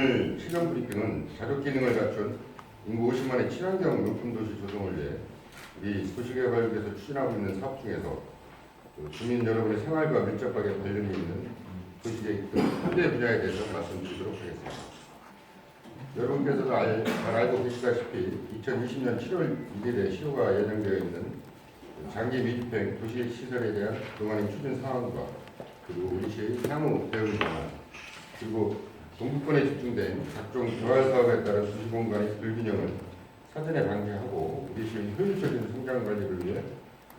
오늘 시정 브리핑은 자족 기능을 갖춘 인구 50만의 친환경 용품 도시 조성을 위해 우리 도시개발국에서 추진하고 있는 사업 중에서 주민 여러분의 생활과 밀접하게 관련이 있는 도시계획 등 3대 분야에 대해서 말씀드리도록 하겠습니다. 여러분께서도 잘 알고 계시다시피 2020년 7월 1일에 시효가 예정되어 있는 장기 미집행 도시계획 시설에 대한 동안의 추진 사항과 그리고 우리 시의 향후 대응 방안, 그리고 동부권에 집중된 각종 개발 사업에 따른 도시 공간의 불균형을 사전에 방지하고 우리 시의 효율적인 성장 관리를 위해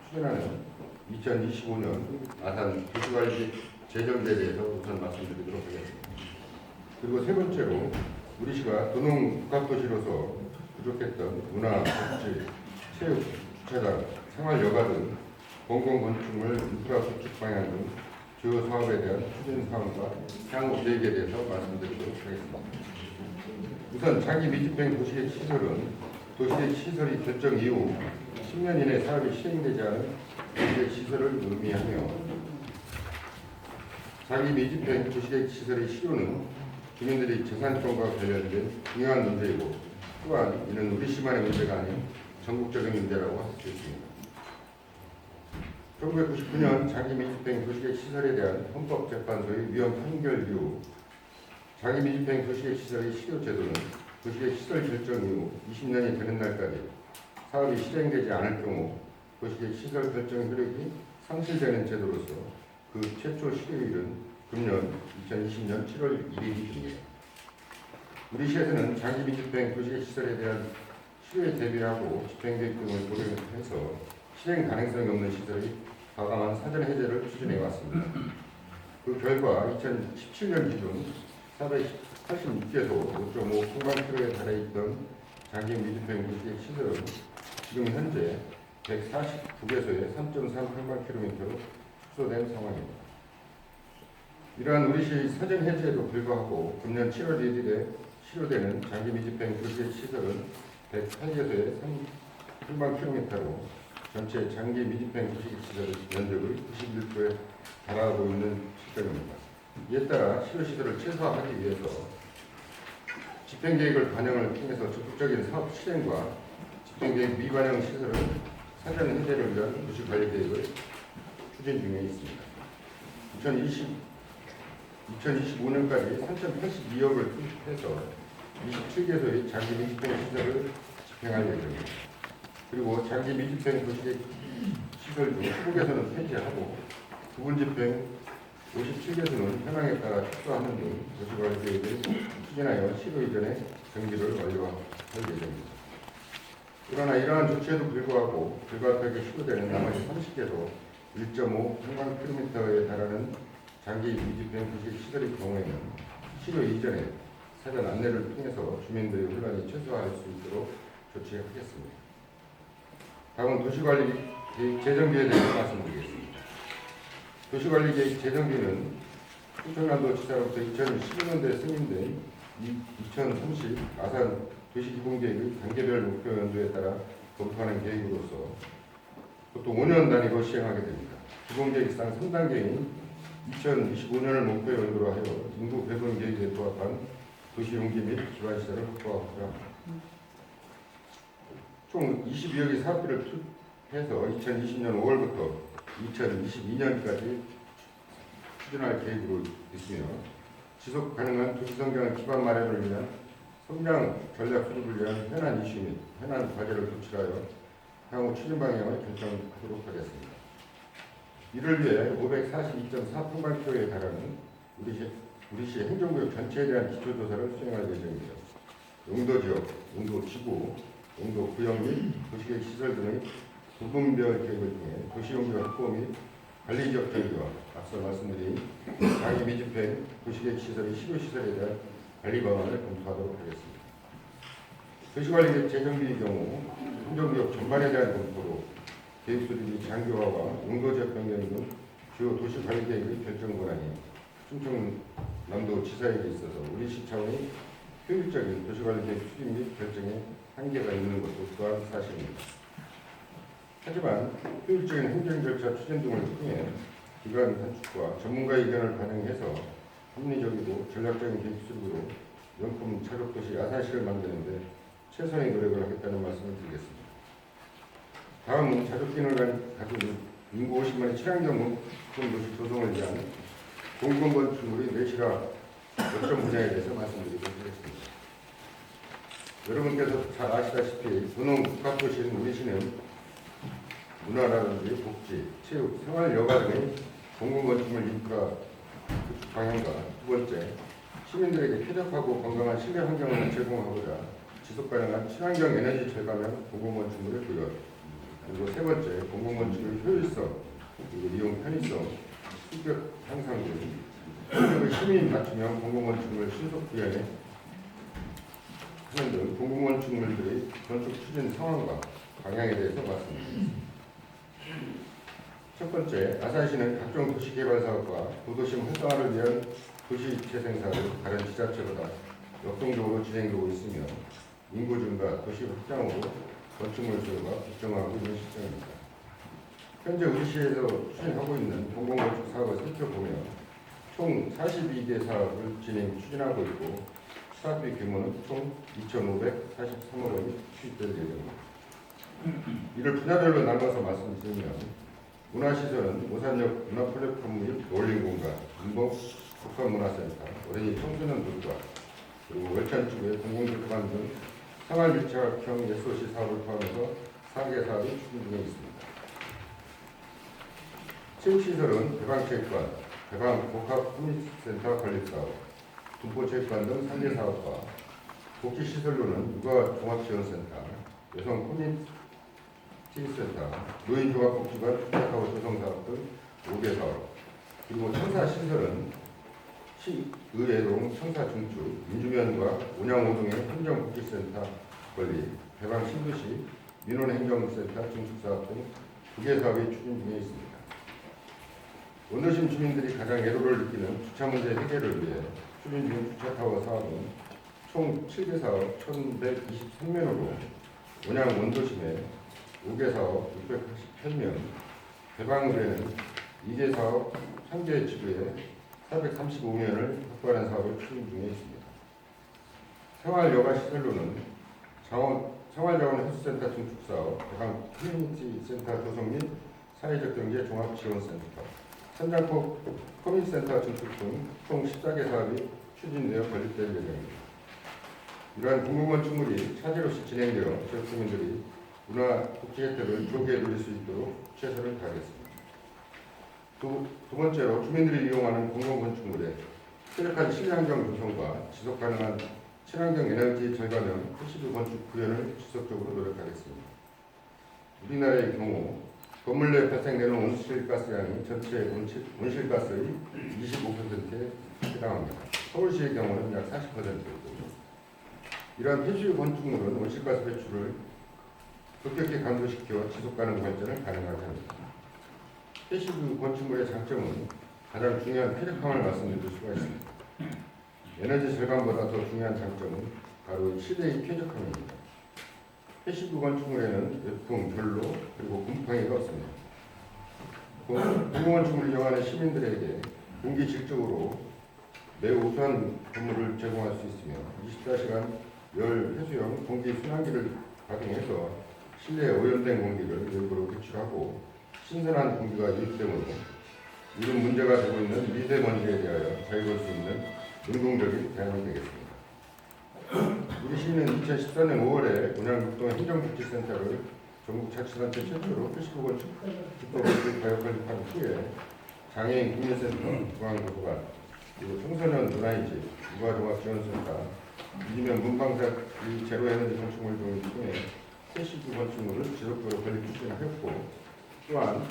추진하는 2025년 아산 도시관리 재정비에 대해서 우선 말씀드리도록 하겠습니다. 그리고 세 번째로 우리 시가 도농 복합도시로서 부족했던 문화, 복지, 체육, 주차장, 생활여가 등 공공건축물 인프라 구축 방향 등 주요 사업에 대한 추진 사항과 향후 계획에 대해서 말씀드리도록 하겠습니다. 우선 장기 미집행 도시계획 시설은 도시계획 시설이 결정 이후 10년 이내 사업이 시행되지 않은 도시계획 시설을 의미하며, 장기 미집행 도시계획 시설의 실효는 주민들의 재산권과 관련된 중요한 문제이고, 또한 이는 우리 시만의 문제가 아닌 전국적인 문제라고 할 수 있습니다. 1999년 장기 미집행 도시계획 시설에 대한 헌법재판소의 위헌 판결 이후 장기 미집행 도시계획 시설의 실효 제도는 도시계획 시설 결정 이후 20년이 되는 날까지 사업이 실행되지 않을 경우 도시계획 시설 결정 효력이 상실되는 제도로서 그 최초 실효일은 금년 2020년 7월 1일입니다. 우리 시에서는 장기 미집행 도시계획 시설에 대한 실효에 대비하고 집행계획 등을 고려해서 실행 가능성이 없는 시설의 과감한 사전 해제를 추진해 왔습니다. 그 결과 2017년 기준 486개소 5.5 평방키로에 달해 있던 장기 미집행 도시계획 시설은 지금 현재 149개소에 3.3 평방킬로미터로 축소된 상황입니다. 이러한 우리 시의 사전 해제에도 불구하고 금년 7월 1일에 실효되는 장기 미집행 도시계획 시설은 108개소에 3 평방킬로미터로 전체 장기 미집행 도시계획 시설의 면적의 91%에 달하고 있는 시점입니다. 이에 따라 실효시설을 최소화하기 위해서 집행계획을 반영을 통해서 적극적인 사업 실행과 집행계획 미반영 시설을 사전 해제를 위한 도시관리계획을 추진 중에 있습니다. 2025년까지 3,082억을 투입해서 27개소의 장기 미집행 시설을 집행할 예정입니다. 그리고 장기 미집행 도시계획 시설 중 20개소는 폐지하고 부분 집행 57개소는 현황에 따라 축소하는 등 도시관리 계획을 추진하여 실효 이전에 정비를 완료할 예정입니다. 그러나 이러한 조치에도 불구하고 불가피하게 실효되는 나머지 30개소 1.5 평방킬로미터에 달하는 장기 미집행 도시계획 시설의 경우에는 실효 이전에 사전 안내를 통해서 주민들의 혼란이 최소화할 수 있도록 조치하겠습니다. 다음은 도시관리 계획 재정비에 대해서 말씀드리겠습니다. 도시관리계획 재정비는 충청남도 지사로부터 2015년도에 승인된 2030 아산 도시기본계획의 단계별 목표 연도에 따라 검토하는 계획으로서 보통 5년 단위로 시행하게 됩니다. 기본계획상 3단계인 2025년을 목표 연도로 하여 인구 배분 계획에 부합한 도시 용기 및 기반시설을 확보하고자 합니다. 총 22억의 사업비를 투입해서 2020년 5월부터 2022년까지 추진할 계획으로 있으며, 지속 가능한 도시 성장의 기반 마련을 위한 성장 전략 수립을 위한 현안 이슈 및 현안 과제를 도출하여 향후 추진 방향을 결정하도록 하겠습니다. 이를 위해 542.4 평방킬로에 달하는 우리 시 행정구역 전체에 대한 기초조사를 수행할 예정입니다. 용도지역, 용도지구, 용도구역 및 도시계획 시설 등의 부분별 계획을 통해 도시용도 확보 및 관리지역 정비와 앞서 말씀드린 장기 미집행 도시계획 시설의 실효시설에 대한 관리 방안을 검토하도록 하겠습니다. 도시관리계획 재정비의 경우 행정구역 전반에 대한 검토로 계획 수립 및 장기화와 용도지역 변경 등 주요 도시관리계획의 결정 권한이 충청남도 지사에게 있어서 우리 시 차원의 효율적인 도시관리계획 수립 및 결정에 한계가 있는 것도 또한 사실입니다. 하지만 효율적인 행정절차 추진 등을 통해 기관 단축과 전문가 의견을 반영해서 합리적이고 전략적인 계획 수립으로 명품 사족도시 아산시를 만드는데 최선의 노력을 하겠다는 말씀을 드리겠습니다. 다음은 자족 기능을 가진 인구 50만의 친환경 도시 조성을 위한 공공 건축물의 내실화 어떤 분야에 대해서 말씀드리도록 하겠습니다. 여러분께서 잘 아시다시피 분홍 복합도시인 우리 시는 문화라든지 복지, 체육, 생활 여가 등의 공공건축물 인프라 구축 방향과 두 번째, 시민들에게 쾌적하고 건강한 실내 환경을 제공하고자 지속가능한 친환경 에너지 절감형 공공건축물을 구현, 그리고 세 번째, 공공건축의 효율성, 그리고 이용 편의성, 수익 향상 등 시민 맞춤형 공공건축물 신속 구현에 하는 등 공공건축물들의 건축 추진 상황과 방향에 대해서 말씀드리겠습니다. 첫 번째, 아산시는 각종 도시개발사업과 도도심 활성화를 위한 도시재생사업을 다른 지자체보다 역동적으로 진행되고 있으며 인구 증가, 도시 확장으로 건축물 수요가 급증하고 있는 시점입니다. 현재 우리시에서 추진하고 있는 공공건축 사업을 살펴보면 총 42개 사업을 추진하고 있고 사업비 규모는 총 2,543억 원이 투입될 예정입니다. 이를 분야별로 나눠서 말씀드리면 문화시설은 오산역 문화플랫폼 및 롤링공간, 인복 복합문화센터, 어린이 청소년 놀과 그리고 월천지구의 공공교통관 등 생활 밀착형 SOC 사업을 포함해서 4개 사업이 추진 중에 있습니다. 체육시설은 대방체육관, 대방복합훈련센터 건립사업, 분포체육관 등 3개 사업과 복지시설로는 육아종합지원센터, 여성 커뮤니티센터, 노인종합복지관 투자사업 조성사업 등 5개 사업, 그리고 청사시설은 시의회동 청사중축, 민주면과 온양오동의 행정복지센터 건립, 대방신도시 민원행정센터 중축사업 등 2개 사업이 추진 중에 있습니다. 원도심 주민들이 가장 애로를 느끼는 주차 문제 해결을 위해 추진 중 주차타워 사업은 총 7개 사업 1,123면으로 온양 원도심에 5개 사업 688면, 대방을에는 2개 사업 1,000개 지구에 435면을 확보하는 사업을 추진 중에 있습니다. 생활여가시설로는 생활자원 헬스센터 중축사업, 대방 커뮤니티센터 조성 및 사회적 경제 종합지원센터, 현장법 커뮤니티센터 중축 등 총 14개 사업이 추진되어 건립될 예정입니다. 이러한 공공건축물이 차질 없이 진행되어 지역주민들이 문화 복지 혜택을 좋게 누릴 수 있도록 최선을 다하겠습니다. 두 번째로 주민들이 이용하는 공공건축물의 쾌적한 실내환경 조성과 지속가능한 친환경 에너지 절감형 PCB 건축 구현을 지속적으로 노력하겠습니다. 우리나라의 경우 건물 내 발생되는 온실가스량이 전체 온실가스의 25%에 해당합니다. 서울시의 경우는 약 40%이고 이러한 폐수유 건축물은 온실가스 배출을 급격히 감소시켜 지속가능 발전을 가능하게 합니다. 폐수유 건축물의 장점은 가장 중요한 쾌적함을 말씀드릴 수가 있습니다. 에너지 절감보다 더 중요한 장점은 바로 실내의 쾌적함입니다. 폐수유 건축물에는 외풍, 결로, 그리고 곰팡이가 없습니다. 공공건축물을 이용하는 시민들에게 공기 질적으로 매우 우수한 건물을 제공할 수 있으며 24시간 열 회수형 공기 순환기를 가동해서 실내에 오염된 공기를 외부로 배출하고 신선한 공기가 유입되므로 이런 문제가 되고 있는 미세먼지에 대하여 자유로울 수 있는 능동적인 대안이 되겠습니다. 우리 시는 2014년 5월에 온양육동 행정복지센터를 전국자치단체 최초로 폐수구 건축 기법을 가역 건립한 후에 장애인 국민센터, 중앙도서관, 그리고 청소년 문화인지, 육아종합지원센터, 이주면 문방사 제로에너지 건축물 등을 통해 폐수구 건축물을 지속적으로 건립 추진하였고 또한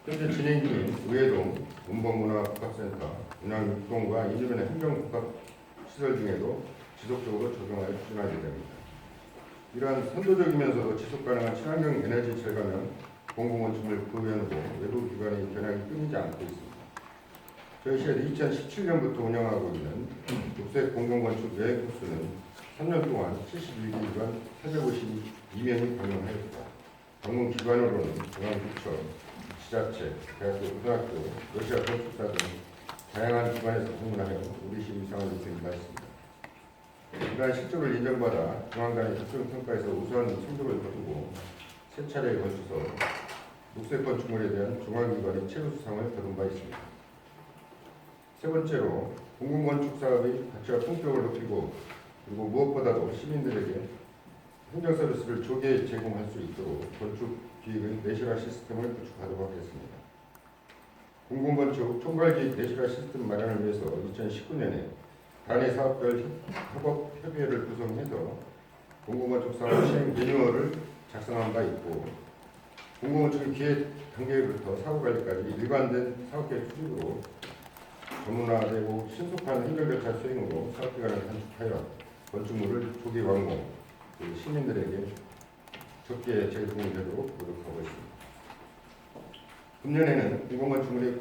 현재 진행 중인 의회동 문방문화복합센터, 운항육동과 이주면의 행정복합시설 중에도 지속적으로 적용하여 추진하게 됩니다. 이러한 선도적이면서도 지속가능한 친환경 에너지 절감형 공공건축물 구현으로 외부 기관의 견학이 끊이지 않고 있습니다. 저희 시에서 2017년부터 운영하고 있는 녹색 공공건축 여행 코스는 3년 동안 71기관 852명이 방문하였다. 방문 기관으로는 중앙구청, 지자체, 대학교, 고등학교, 러시아 건축사 등 다양한 기관에서 방문하여 우리 시 위상을 입힌 바 있습니다. 이러한 실적을 인정받아 중앙단의 적정평가에서 우수한 성적을 거두고 세 차례에 걸쳐서 녹색 건축물에 대한 중앙기관의 최우수상을 거둔 바 있습니다. 세 번째로 공공건축 사업의 가치와 품격을 높이고 그리고 무엇보다도 시민들에게 행정 서비스를 조기에 제공할 수 있도록 건축 기획의 내실화 시스템을 구축하도록 하겠습니다. 공공건축 총괄기획 내실화 시스템 마련을 위해서 2019년에 단위 사업별 협업 협의회를 구성해서 공공건축 사업 시행 매뉴얼을 작성한 바 있고 공공건축의 기획 단계부터 사업관리까지 일관된 사업계획 수립으로 전문화되고 신속한 행정절차 수행으로 사업기간을 단축하여 건축물을 조기 완공, 시민들에게 적게 제공되도록 노력하고 있습니다. 금년에는 공공건축물의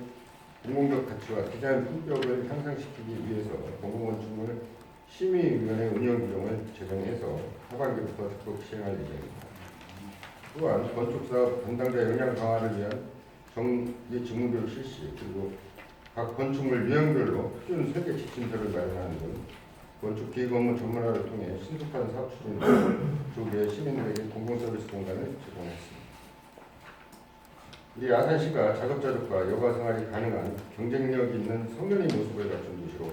공공적 가치와 디자인 품격을 향상시키기 위해서 공공건축물 심의위원회 운영 규정을 제정해서 하반기부터 적극 시행할 예정입니다. 또한 건축사업 담당자 역량 강화를 위한 정기 직무교육 실시 그리고 각 건축물 유형별로 표준 설계 지침서를 마련하는 등 건축 기획 업무 전문화를 통해 신속한 사업 추진으로 조기에 시민들에게 공공서비스 공간을 제공했습니다. 우리 아산시가 자급자족과 여가 생활이 가능한 경쟁력 있는 성년의 모습을 갖춘 도시로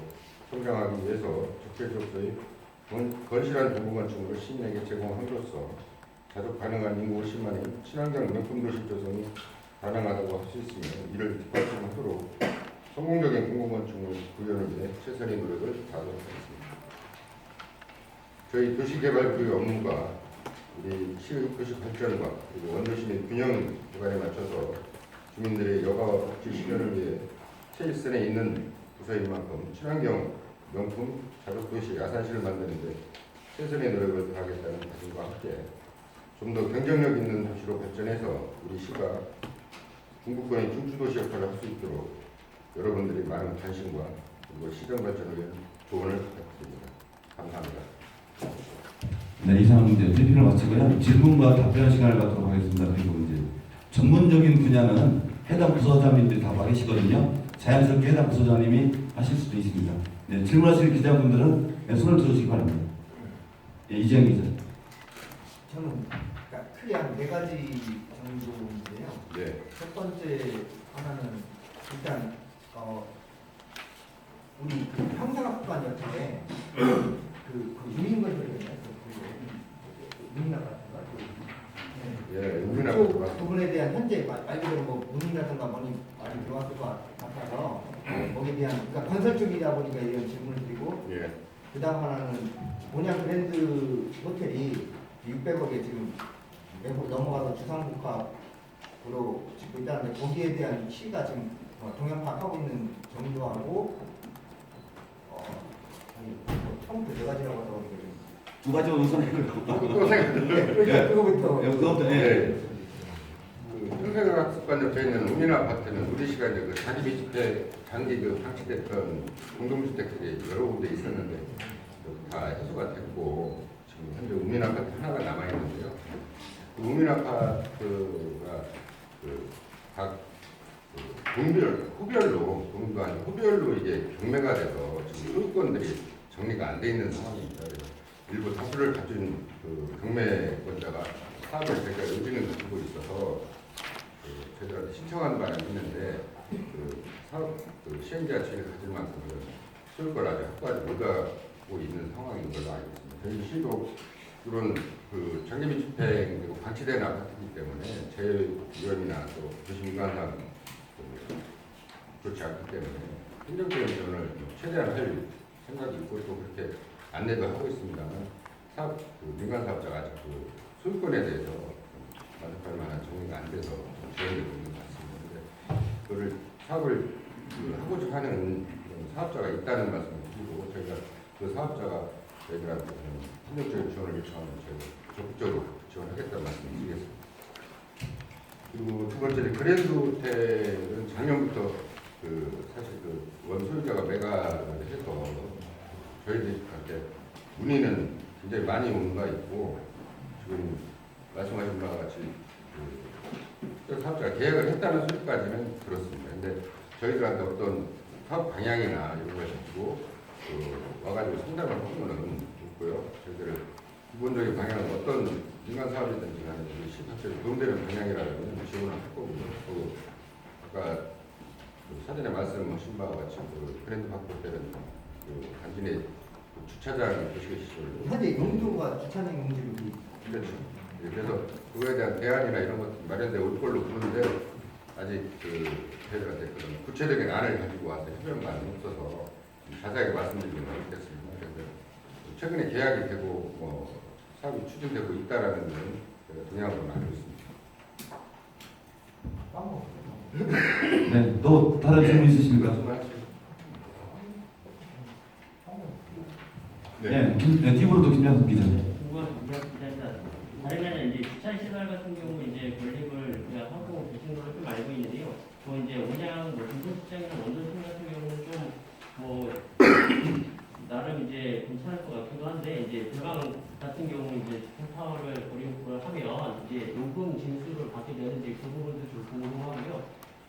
성장하기 위해서 적재적소의 건실한 공공건축물을 시민에게 제공함으로써 자족 가능한 인구 50만의 친환경 명품 도시 조성이 가능하다고 할 수 있으며 이를 뒷받침하도록 성공적인 공공건축물 구현을 위해 최선의 노력을 다하도록 하겠습니다. 저희 도시개발부의 업무가 우리 시의 도시 발전과 그리고 원도시 및 균형 개발에 맞춰서 주민들의 여가와 복지 실현을 위해 최일선에 있는 부서인 만큼 친환경 명품 자족도시 아산시를 만드는 데 최선의 노력을 다하겠다는 다짐과 함께 좀 더 경쟁력 있는 도시로 발전해서 우리 시가 중부권의 중추도시 역할을 할 수 있도록 여러분들이 많은 관심과 그리고 시정 발전을 위한 조언을 부탁드립니다. 감사합니다. 네, 이상 이제 브리핑을 마치고요. 질문과 답변 시간을 갖도록 하겠습니다. 그리고 이제 전문적인 분야는 해당 부서장님들이 다 받으시거든요. 자연스럽게 해당 부서장님이 하실 수도 있습니다. 네, 질문하실 기자분들은 네, 손을 들어주시기 바랍니다. 네, 이재영 기자. 저는 그러니까 크게 한 4가지 정도인데요. 네. 첫 번째 하나는 일단 우리 그 평상학관 옆에 그 유인건설이잖아요. 문이나라든가 예, 우리나라 부분에 대한 현재 말 그대로 뭐 문이라든가 뭐니 많이 들어왔을 것 같아서 거기에 대한 그러니까 건설 쪽이다 보니까 이런 질문을 드리고 예. 그다음 하나는 모냥 그랜드 호텔이 600억에 지금 외국 넘어가서 주상복합으로 짓고 있다는데 거기에 대한 시가 지금 동향파악하고 있는 정도하고 처음부터 4가지라고 하다 보니까 두 가지만 우선해요. 또 생각해. 그거부터 그것도 네. 그 평생학습관 옆에 있는 우민 아파트는 우리 시가 이제 그 자기 밀집해 장기 그 방치됐던 공동주택들이 여러 군데 있었는데 다 해소가 됐고 지금 현재 우민 아파트 하나가 남아 있는데요. 그 우민 아파트가 그각 후별로 이게 경매가 돼서 지금 소유권들이 정리가 안 돼 있는 상황입니다. 그래서 일부 다수를 가진 그 경매권자가 사업을 제가 의지는 가지고 있어서 저희들한테 신청한 바는 있는데 그 사업 시행자 측이 가질 만큼은 소유권 아직 확보하지 못하고 있는 상황인 걸로 알고 있습니다. 저희 시도 이런 그 장기 밀집행 그리고 방치된 아파트이기 때문에 재위원이나 또 도시민관상 좋지 않기 때문에 행정적인 지원을 최대한 할 생각이 있고 또 그렇게 안내도 하고 있습니다만 사업 민간 사업자가 아직 그 소유권에 대해서 만족할 만한 정리가 안 돼서 지원이 되는 것 같습니다. 그런데 그거를 사업을 하고자 하는 사업자가 있다는 말씀을 드리고 저희가 그 사업자가 저희들한테 행정적인 지원을 요청하면 저희가 적극적으로 지원하겠다는 말씀을 드리겠습니다. 그리고 두 번째는 그랜드 호텔은 작년부터 사실 원소유자가 매각을 해서 저희들한테 문의는 굉장히 많이 온 바 있고 지금 말씀하신 바와 같이 사업자가 계약을 했다는 소리까지는 들었습니다. 근데 저희들한테 어떤 사업 방향이나 이런 걸 가지고 와가지고 상담을 하고는 있고요. 저희들 기본적인 방향은 어떤 민간 사업이든지 간에 시각적으로 도움되는 방향이라면 지원을 할 거고요. 또 아까 그 사전에 말씀하신 바와 같이 그 브랜드 확보 때는 그 단지 그 주차장 도시계 시설 현재 용도가 주차장 용도로 그렇죠. 예, 그래서 그거에 대한 대안이나 이런 것 마련돼 올 걸로 보는데 아직 그 저희들한테 그런 구체적인 안을 가지고 와서 협의만 없어서 자세하게 말씀드리기는 어렵겠습니다. 그래서 최근에 계약이 되고 뭐 사업이 추진되고 있다라는 건 제가 동향으로 알고 있습니다. 네, 또 다른 질문 있으십니까? 말씀하시죠. 네, 팁으로도 김양석 기자. 다른 게 아니라 이제 주차 시설 같은 경우 이제 건립을 제가 하고 계신 걸로 좀 알고 있는데요. 또 이제 온양 뭐 중소시장이나 원전팀 같은 경우는 좀 뭐 나름 이제 괜찮을 것 같기도 한데 이제 대방 같은 경우 이제 주차타워를 건립을 하면 이제 요금 징수를 받게 되는데 그 부분도 좀 궁금하고요.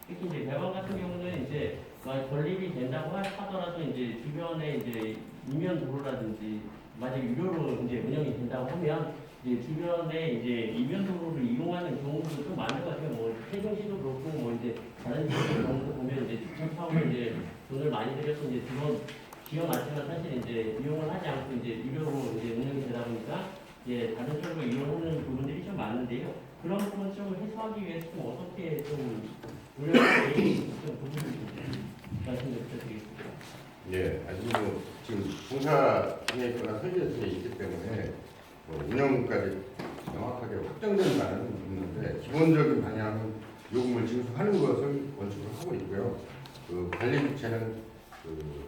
특히 이제 대방 같은 경우는 이제 건립이 된다고 하더라도 이제 주변에 이제 이면 도로라든지 만약 유료로 이제 운영이 된다고 하면 이제 주변에 이제 이면 도로를 이용하는 경우도 좀 많은 것 같아요. 뭐 세종시도 그렇고 뭐 이제 다른 경우도 보면 이제 주차타워를 이제 돈을 많이 들여서 이제 지어놨지만 사실 이제 이용을 하지 않고 이제 유료로 이제 운영이 되다 보니까 이제 다른 쪽으로 이용하는 부분들이 좀 많은데요. 그런 부분 좀 해소하기 위해서 좀 어떻게 좀 노력할지 좀 부분을 말씀 좀 부탁드리겠습니다. 예, 아직 뭐 지금 공사 중에 있거나 설계 중에 있기 때문에 뭐 운영까지 명확하게 확정된 바는 없는데 기본적인 방향은 요금을 징수하는 것을 원칙으로 하고 있고요. 그 관리 주체는 그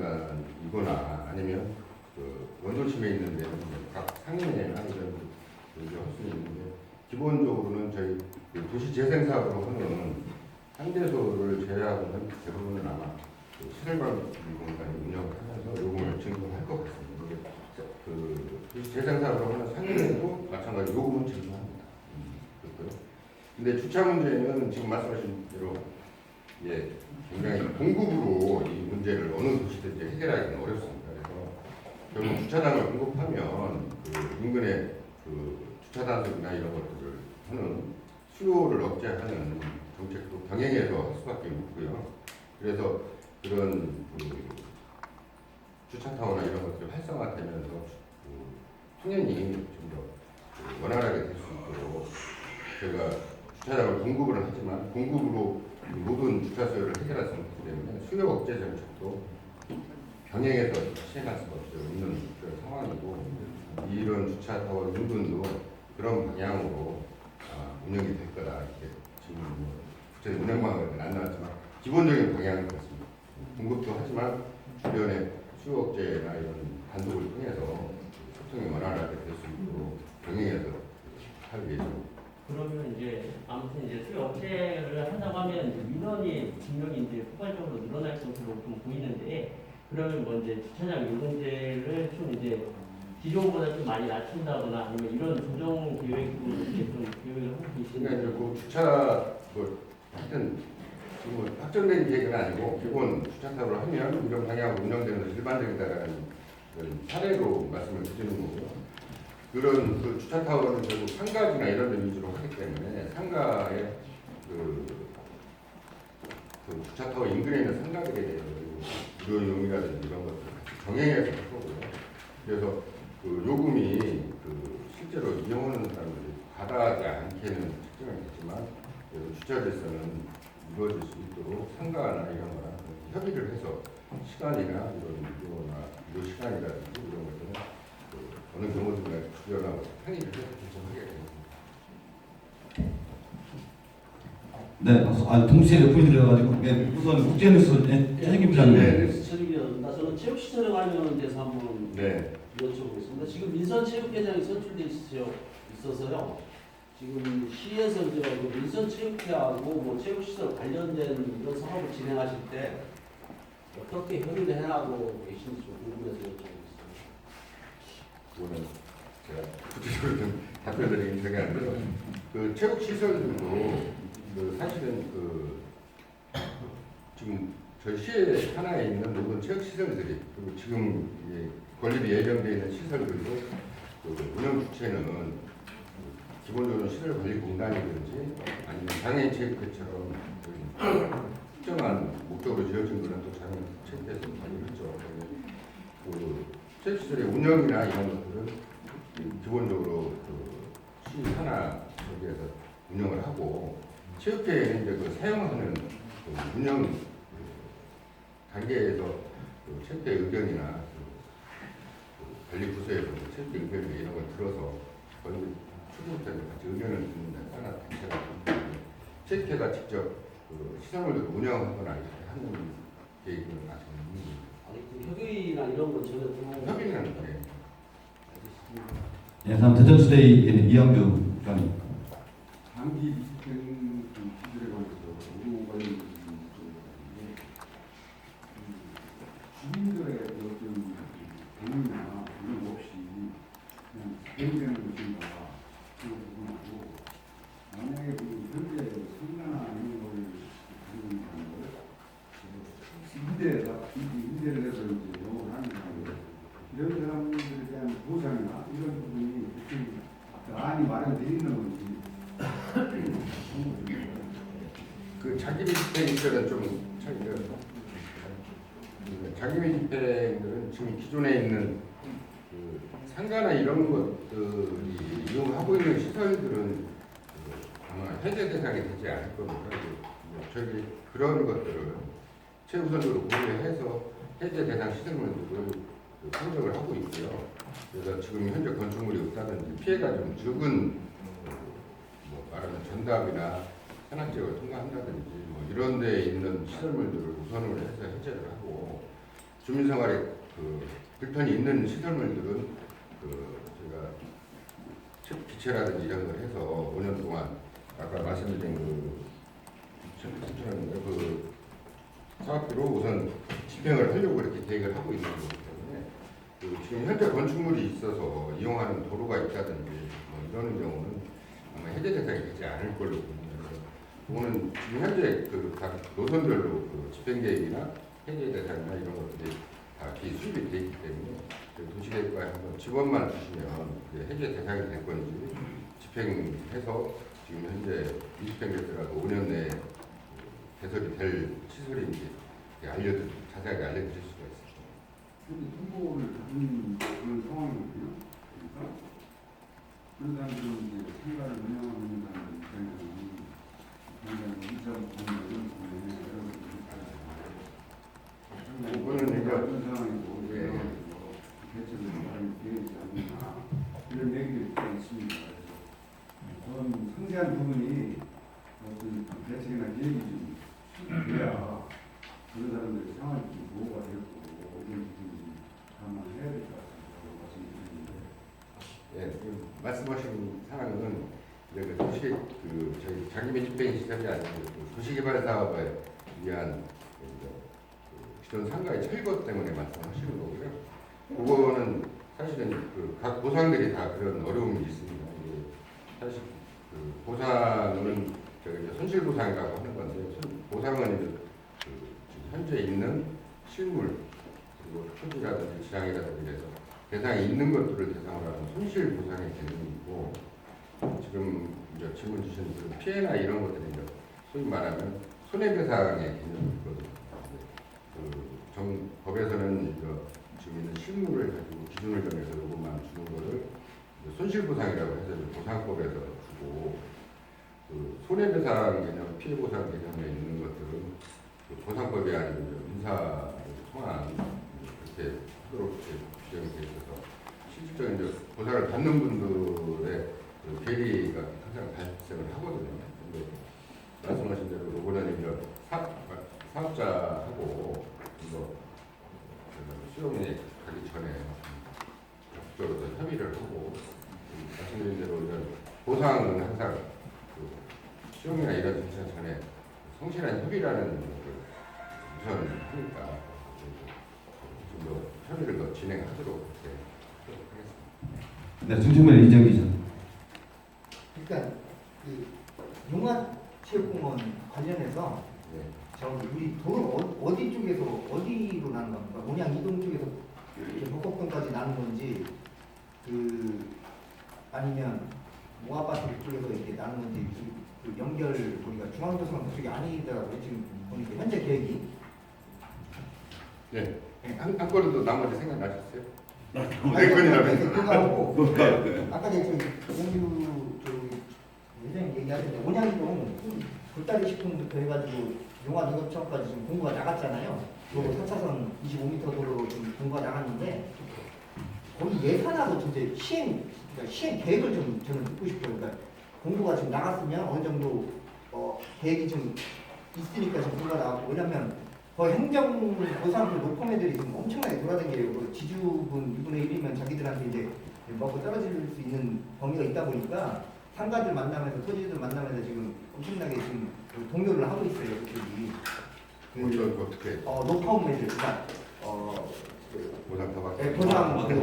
시설관리공단이거나 아니면 그 원도심에 있는 데는 각 상인회나 이런 할 수 있는데 기본적으로는 저희 그 도시재생사업으로 하는 상대소를 제외하고는 대부분은 아마 그 시설관리공단이 운영을 하면서 요금을 징수할 것 같습니다. 이게 그 재생사업으로 하는 상인회도 마찬가지로 요금은 징수합니다. 그렇고요. 근데 주차 문제는 지금 말씀하신 대로 예, 굉장히 공급으로 이 문제를 어느 도시든지 해결하기는 어렵습니다. 그래서 결국 주차장을 공급하면 그 인근의 그 주차 단속이나 이런 것들을 하는 수요를 억제하는 정책도 병행해서 할 수밖에 없고요. 그래서 그런 그 주차타워나 이런 것들이 활성화되면서 통행이 좀 더 원활하게 될 수 있도록 저희가 주차장을 공급을 하지만 공급으로 모든 주차 수요를 해결할 수 없기 때문에 수요 억제 정책도 병행해서 시행할 수밖에 없는 그런 상황이고 이런 주차타워 인근도 그런 방향으로 운영이 될 거다 이렇게 지금 구체적인 운영 방법은 안 나왔지만 기본적인 방향은 그렇습니다. 공급도 하지만 주변의 수요 억제나 이런 단속을 통해서 소통이 원활하게 될 수 있도록 병행해서 할 예정입니다. 그러면 이제 아무튼 이제 수요 억제를 한다고 하면 이제 민원이 분명히 이제 폭발적으로 늘어날 것으로 좀 보이는데 그러면 뭐 이제 주차장 요금제를 좀 이제 기존보다 좀 많이 낮춘다거나 아니면 이런 조정 계획도 이렇게 좀 계획을 하고 그러니까 계신가요? 이제 그 주차 뭐 하여튼 지금 뭐 확정된 계획은 아니고 기본 주차타워를 하면 이런 방향으로 운영되는 것이 일반적이다라는 그런 사례로 말씀을 드리는 거고요. 그런 그 주차타워는 결국 상가지나 이런 데 위주로 하기 때문에 상가의 그 주차타워 인근에 있는 상가들에 대해서 유료용이라든지 이런 것들 정행해서 할 거고요. 그래서 그 요금이 그 실제로 이용하는 사람들이 과다하지 않게는 책정하겠지만 그래도 주차 질서는 이루어질 수 있도록 상가나 이런 거랑 협의를 해서 시간이나 이런 유료 시간이라든지 이런 것들은 그 어느 경우든지 주변하고 상의를 해서 결정하게 됩니다. 네, 동시에 몇 분이 들어가지고 우선 국제뉴스 최진기 부장님. 저는 체육시설에 관련된 데서 한번 네. 여쭤보겠습니다. 지금 민선체육회장이 선출돼 있어서요. 지금 시에서 이제 그 민선체육회하고 뭐 체육시설 관련된 이런 사업을 진행하실 때 어떻게 협의를 해나가고 계신지 좀 궁금해서 여쭤보겠습니다. 그거는 제가 구체적으로 좀 답변드리긴 되게 안 돼요. 그 체육 시설들도 그 사실은 그 지금 저희 시에 하나에 있는 모든 체육 시설들이 그리고 지금 이제 건립이 예정되어 있는 시설들도 그 운영 주체는 기본적으로 시설관리공단이든지 아니면 장애인체육회처럼 특정한 목적으로 지어진 거는 또 장애인체육회에서 관리하죠. 그 체육시설의 운영이나 이런 것들은 기본적으로 시 산하 저기에서 운영을 하고 체육회에는 이제 그 사용하는 그 운영 그 단계에서 그 체육회 의견이나 그 관리 부서에서 체육회 의견이나 이런 걸 들어서 거의 초기부터 같이 의견을 듣는 산하 단체가 체육회가 직접 그 시설물을 운영하거나 이렇게 하는 계획은 아직 없는 아니 그 협의나 이런 건 전혀 들어오고 협의는 알겠습니다. 예, 다음 대전수대의 이영규 국장님. 장기 집행 시설에 관해서 의료 관련 주민들의 어떤 동의나 이런 거 없이 그냥 집행되는 것인가 그런 부분하고 만약에 그 현재 성나나 이런 거를 하는 사람들 임대를 해서 이제 영업을 하는 사람들 이런 사람들에 대한 보상이나 이런 부분이 많이 마련되어 있는 건지 그 자기비 집행들은 좀 차이가 자기비 집행들은 지금 기존에 있는 그 상가나 이런 것들이 이용하고 있는 시설들은 아마 해제 대상이 되지 않을 겁니다. 저희 그런 것들을 최우선적으로 고려해서 해제 대상 시설물들을 선정을 하고 있고요. 그래서 지금 현재 건축물이 없다든지 피해가 좀 적은 뭐 말하면 전답이나 산악지역을 통과한다든지 뭐 이런 데에 있는 시설물들을 우선으로 해서 해제를 하고 주민생활에 그 불편이 있는 시설물들은 그 제가 기체라든지 이런 걸 해서 5년 동안 아까 말씀드린 그 사업비로 우선 집행을 하려고 이렇게 계획을 하고 있는 거기 때문에 그 지금 현재 건축물이 있어서 이용하는 도로가 있다든지 뭐 이런 경우는 아마 해제 대상이 되지 않을 걸로 봅니다. 그거는 지금 현재 그 각 노선별로 그 집행 계획이나 해제 대상이나 이런 것들이 다 기수립이 되어 있기 때문에 도시계획과에 한번 지원만 주시면 해제 대상이 될 건지 집행해서 지금 현재 미집행됐더라도 5년 내에 개설이 될 시설인지 자세하게 알려드릴 수가 있습니다. 근데 통보를 받는 그런 상황이거든요. 그러니까 그런 사람들은 이제 생활을 운영하는 사람 입장에서는 굉장히 의사 보험료는 여러 가지 그거는 이제 어떤 상황이고 예. 여러 가지로 대책을 마련이 되어 있지 않느냐 이런 얘기들이 있습니다. 그래서 그런 상세한 부분이 어떤 대책이나 계획이 좀 돼야 그런 사람들의 상황이 좀 보호가 되고 어떤 부분이 감안해야 될 것 같다고 말씀드리는데 예, 그 말씀하신 사항은 이제 그 도시 저희 장기민 집행 시설이 아니고 그 도시개발 사업에 위한 그 기존 상가의 철거 때문에 말씀하시는 거고요. 그거는 사실은 그 각 보상들이 다 그런 어려움이 있습니다. 이게 사실 그 보상은 저기 이제 손실 보상이라고 하는 건데 보상은 이제 그 지금 현재 있는 실물 그리고 토지라든지 지상이라든지 해서 대상이 있는 것들을 대상으로 하는 손실 보상의 개념이고 지금 이제 질문 주신 그 피해나 이런 것들이 이제 소위 말하면 손해배상의 개념이거든요. 그 법에서는 이제 지금 있는 실물을 가지고 기준을 정해서 요것만 주는 거를 손실보상이라고 해서 보상법에서 주고 그 손해배상 개념, 피해보상 개념에 있는 것들은 그 보상법이 아니고 민사 통한 그렇게 하도록 규정이 되어 있어서 실질적인 이제 보상을 받는 분들의 그 괴리가 항상 발생을 하거든요. 근데 말씀하신 대로 요거는 이제 사업자하고 이거 수용에 가기 전에 적극적으로 협의를 하고 말씀드린 대로 이제 보상은 항상 그 수용이나 이런 절차 전에 성실한 협의라는 것을 우선 하니까 좀 더 협의를 더 진행하도록 그렇게 하겠습니다. 네, 중청면 이정 기자. 그러니까 이 용화체육공원 관련해서 네. 저기 우리 도로 어디 쪽에서 어디로 나는 겁니까? 온양 이동 쪽에서 이렇게 목곡동까지 그 아니면 모아파트 쪽에서 이렇게 나누는 건지 그 연결 우리가 중앙도서관 그쪽이 아니더라고요. 지금 보니까 현재 계획이. 네. 한 건도 나머지 생각나셨어요? 아니, 네 건이라면. 그거 하고 아까 저기 영주 회장님 얘기하셨는데 온양동 굴다리 식품부터 해가지고 용화 농업청까지 지금 공고가 나갔잖아요. 그리고 4차선 25m 도로로 지금 공고가 나갔는데 거기 예산하고 진짜 시행 계획을 좀 저는 듣고 싶어요. 그러니까 공고가 지금 나갔으면 어느 정도 계획이 좀 있으니까 지금 공고가 나왔고 왜냐면 거의 행정보상들 로펌애들이 지금 엄청나게 돌아다녀요. 그 지주분 2분의 1이면 자기들한테 이제 먹고 떨어질 수 있는 범위가 있다 보니까 상가들 만나면서 토지들 만나면서 지금 엄청나게 지금 동요를 하고 있어요. 그쪽이. 어떻게 로펌애들 그러니까 보상 더 받고. 네, 보상 하기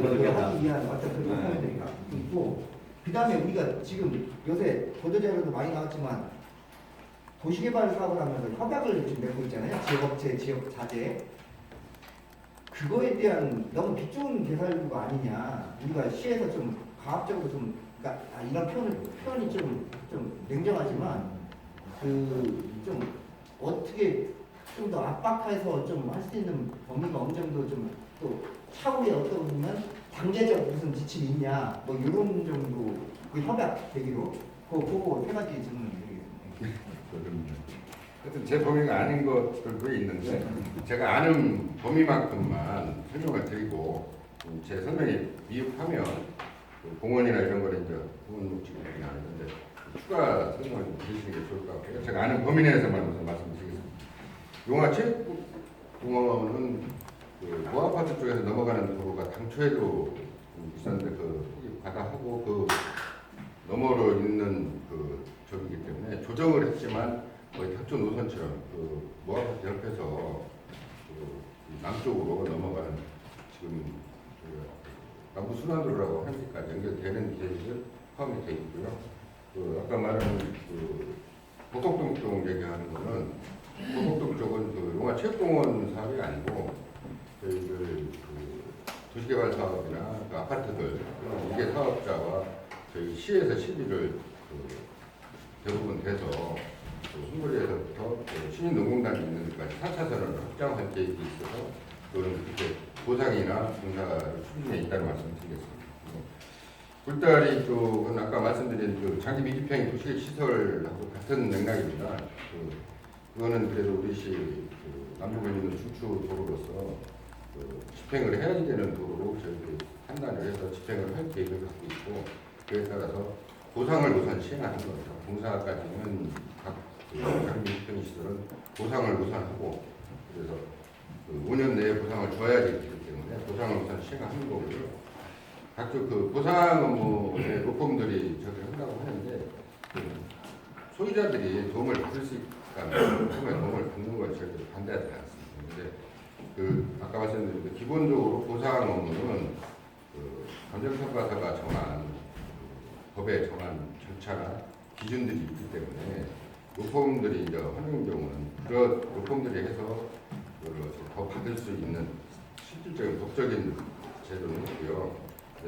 위한 어떤 그 로펌애들이 있고 그 다음에 우리가 지금 요새 보도자료도 많이 나왔지만 도시개발 사업을 하면서 협약을 지금 맺고 있잖아요. 지역업체, 지역자재. 그거에 대한 너무 빗좋은 개발구가 아니냐. 우리가 시에서 좀 과학적으로 좀, 그러니까 이런 표현이 좀 냉정하지만 좀 어떻게 좀 더 압박해서 좀 할 수 있는 범위가 어느 정도 좀 또 차후에 어떻게 보면 단계적 무슨 지침이 있냐. 뭐 이런 정도 그 협약 되기로 그거 세 가지 질문을 드리겠습니다. 하여튼 제 범위가 아닌 것들도 있는데 제가 아는 범위만큼만 설명을 드리고 제 설명이 미흡하면 공원이나 이런 거를 이제 공원 목적이 나는데 추가 설명을 좀 드리시는 게 좋을 것 같고요. 제가 아는 범위 내에서만 우선 말씀드리겠습니다. 용화체육공원은 그 모아파트 쪽에서 넘어가는 도로가 당초에도 있었는데 그 과다하고 그 너머로 있는 그 저기이기 때문에 조정을 했지만 거의 탁조 노선처럼 그 모아파트 옆에서 그 남쪽으로 넘어가는 지금 그 남부 순환도로라고 하니까 연결되는 계획을 포함이 되어 있고요. 그 아까 말한 그 보곡동 쪽 얘기하는 거는 보곡동 쪽은 그 용화체육공원 사업이 아니고 저희들 그 도시개발 사업이나 그 아파트들 이게 사업자와 저희 시에서 시비를 그 대부분 돼서 숭고리에서부터 시민농공단이 있는 데까지 4차선을 확장할 계획이 있어서 그거는 그렇게 보상이나 공사를 추진해 있다는 말씀을 드리겠습니다. 굴다리 쪽은 아까 말씀드린 그 장기 미집행 도시 시설하고 같은 맥락입니다. 그거는 그래도 우리 시 그 남북을 잇는 중추 도로로서 그 집행을 해야 되는 도로로 저희들이 판단을 해서 집행을 할 계획을 갖고 있고 그에 따라서 보상을 우선 시행하는 거죠. 공사까지는 각 장기 미집행 시설은 보상을 우선하고 그래서 그 5년 내에 보상을 줘야 되기 때문에 보상을 우선 시행하는 거고요. 각종 그 보상 업무의 로펌들이 저기를 한다고 하는데 그 소유자들이 도움을 받을 수 있다면 도움을 받는 걸 저희들이 반대하지 않습니다. 근데 그 아까 말씀드린 그 기본적으로 보상 업무는 그 감정평가사가 정한 법에 정한 절차나 기준들이 있기 때문에 로펌들이 이제 하는 경우는 그런 로펌들이 해서 그걸 더 받을 수 있는 실질적인 법적인 제도는 있고요.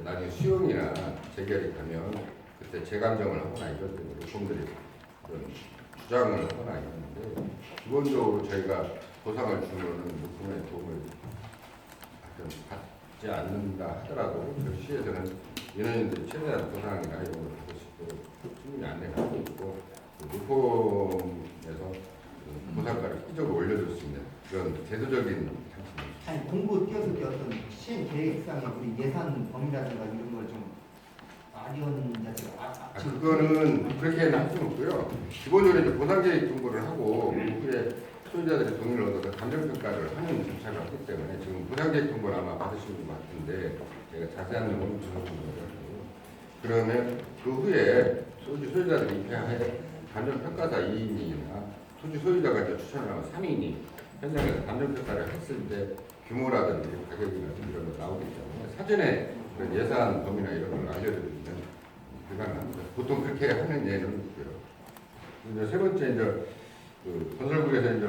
나중에 수용이나 재결이 되면 그때 재감정을 하거나 이럴 때 로펌들이 그런 주장을 하거나 이러는데 기본적으로 저희가 보상을 주면은 로펌의 도움을 받지 않는다 하더라도 그 시에서는 인원인들이 최대한 보상이나 이런 걸 받을 수 있도록 충분히 안내를 하고 있고 로펌에서 보상가를 끼적으로 올려줄 수 있는 그런 제도적인 장치입니다. 아니 공부 뛰었을 때 어떤 시행 계획상의 우리 예산 범위라든가 이런 걸 좀 마련 자체가 그거는 그렇게는 할 수는 없고요. 기본적으로 이제 보상 계획 공부를 하고 그에 소유자들의 동의를 얻어서 감정평가를 하는 절차가 있기 때문에 지금 보상 계획 공부를 아마 받으시는 것 같은데 제가 자세한 내용은 전해드리고요. 그러면 그 후에 소유자들이 입회하에 감정평가사 2인이나 토지 소유자가 이제 추천하는 3인이 현장에서 감정평가를 했을 때 규모라든지 가격이나 이런 거 나오기 때문에 사전에 그런 예산 범위나 이런 걸 알려드리면 불가능합니다. 보통 그렇게 하는 예는 있고요. 이제 세 번째 이제 그 건설국에서 이제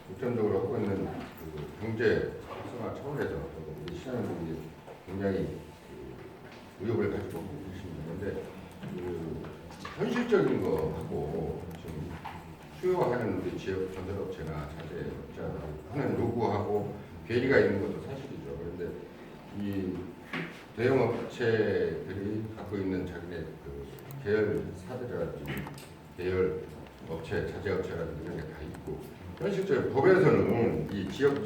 중점적으로 하고 있는 그 경제 활성화 차원에서 우리 시장님들이 굉장히 그 실질적인 거 하고 좀 수요하는 우리 지역 건설업체나 자재업자 하는 요구하고 괴리가 있는 것도 사실이죠. 그런데 이 대형 업체들이 갖고 있는 자기네 그 계열사들이라든지 계열 업체, 자재업체라든지 이런 게 다 있고 현실적으로 법에서는 이 지역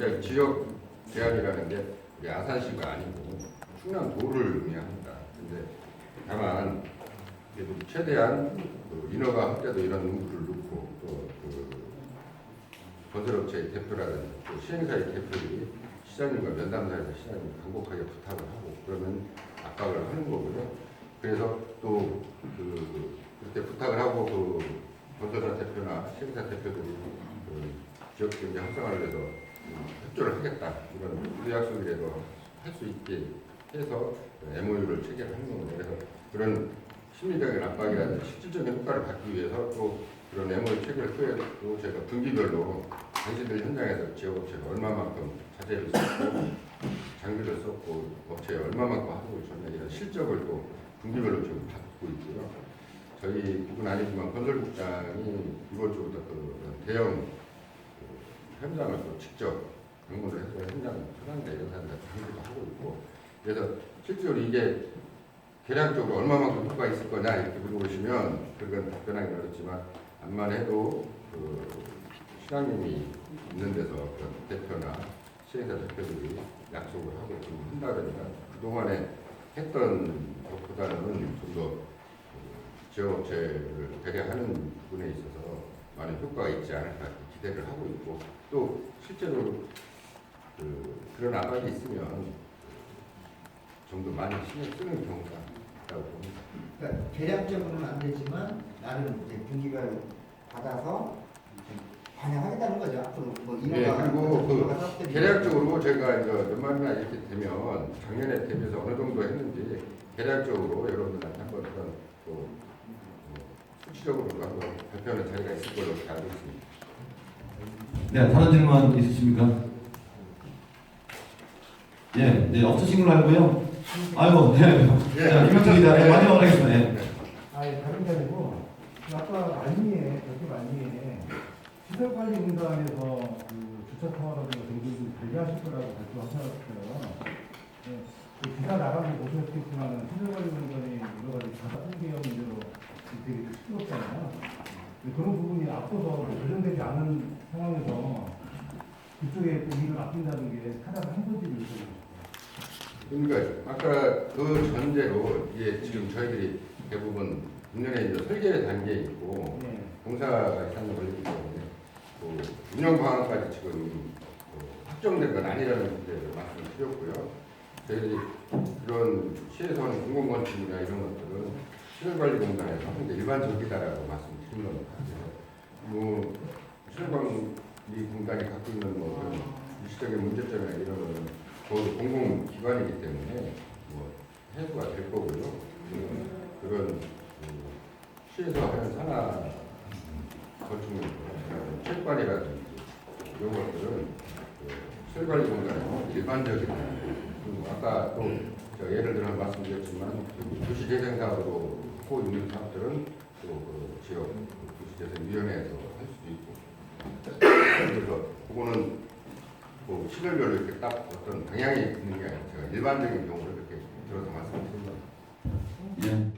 제한이라는 게 우리 아산시가 아니고 충남도를 의미합니다. 근데 다만 그래도 최대한 그 인허가 할 때도 이런 문구를 넣고 또 그 건설업체의 대표라든지 또 시행사의 대표들이 시장님과 면담사에서 시장님 간곡하게 부탁을 하고 그러면 압박을 하는 거고요. 그래서 또 그때 부탁을 하고 그 건설사 대표나 시행사 대표들이 그 지역 경제 활성화를 위해서 협조를 하겠다 이런 의약속이라도 할 수 있게 해서 MOU를 체결하는 겁니다. 그래서 그런 심리적인 압박이라든지 실질적인 효과를 받기 위해서 또 그런 MOU 체결 후에 또 제가 분기별로 당신들 현장에서 지역업체가 얼마만큼 자재를 썼고 장비를 썼고 업체에 얼마만큼 하고 있었냐 이런 실적을 또 분기별로 지금 받고 있고요. 저희 국은 아니지만 건설국장이 이번 주부터 그 대형 현장을 또 직접 방문을 해서 현장 현황자 이런 사람들 장비도 하고 있고 그래서 실제로 이게 계량적으로 얼마만큼 효과가 있을 거냐 이렇게 물어보시면 그건 답변하기 어렵지만 암만 해도 그 시장님이 있는 데서 그 대표나 시행사 대표들이 약속을 하고 좀 한다 그러니까 그동안에 했던 것보다는 좀 더 지역업체를 배려하는 부분에 있어서 많은 효과가 있지 않을까 기대를 하고 있고 또 실제로 그런 압박이 있으면 좀 더 많이 신경 쓰는 경우가 있다고 봅니다. 그러니까 대략적으로는 안 되지만 나름 이제 분기별 받아서 반영하겠다는 거죠. 앞으로 뭐 네, 그리고 사업들이 대략적으로 저희가 이제 연말이나 이렇게 되면 작년에 대비해서 어느 정도 했는지 대략적으로 여러분들한테 한번 그런 또 수치적으로 한번 발표하는 자리가 있을 걸로 알고 있습니다. 네, 다른 질문 있으십니까? 예, 네, 없으신 걸로 알고요. 아이고, 네. 자, 이명수 기자, 네, 마지막으로 하겠습니다. 네. 아니 다른 게 아니고 아까 말미에 여기 말미에 시설관리공단에서 그 주차 타워라든가 등등 관리하실 거라고 발표하셨어요. 네, 그 기사 나가면 보셨겠지만 시설관리공단이 여러 가지 자사 통계형 문제로 되게 시끄럽잖아요. 근데 그런 부분이 앞서서 개정되지 않은 상황에서 그쪽에 또 일을 아낀다는 게 가장 행보지를 있어요. 그러니까 아까 그 전제로 이게 지금 저희들이 대부분 국내에 이제 설계 단계에 있고 네. 공사 예산이 걸리기 때문에 운영 방안까지 지금 확정된 건 아니라는 문제를 말씀을 드렸고요. 저희들이 그런 시에서 하는 공공건축이나 이런 것들은 시설관리공단에서 하는 게 일반적이다라고 말씀드린 겁니다. 그래서 시설관리공단이 갖고 있는 뭐 그런 일시적인 문제점이나 이런 거는 공공기관이기 때문에 뭐 해소가 될 거고요. 그런 시에서 하는 산하 건축물, 체육관이라든지 이런 것들은 시설관리 공간에서 일반적인 아까 또 예를 들어 말씀드렸지만 도시재생 사업으로 코 있는 사업들은 또 그 지역 도시재생위원회에서 할 수도 있고 그래서 그거는 뭐 시설별로 이렇게 딱 어떤 방향이 있는 게 아니라 제가 일반적인 경우를 이렇게 들어서 말씀드린 겁니다. 예.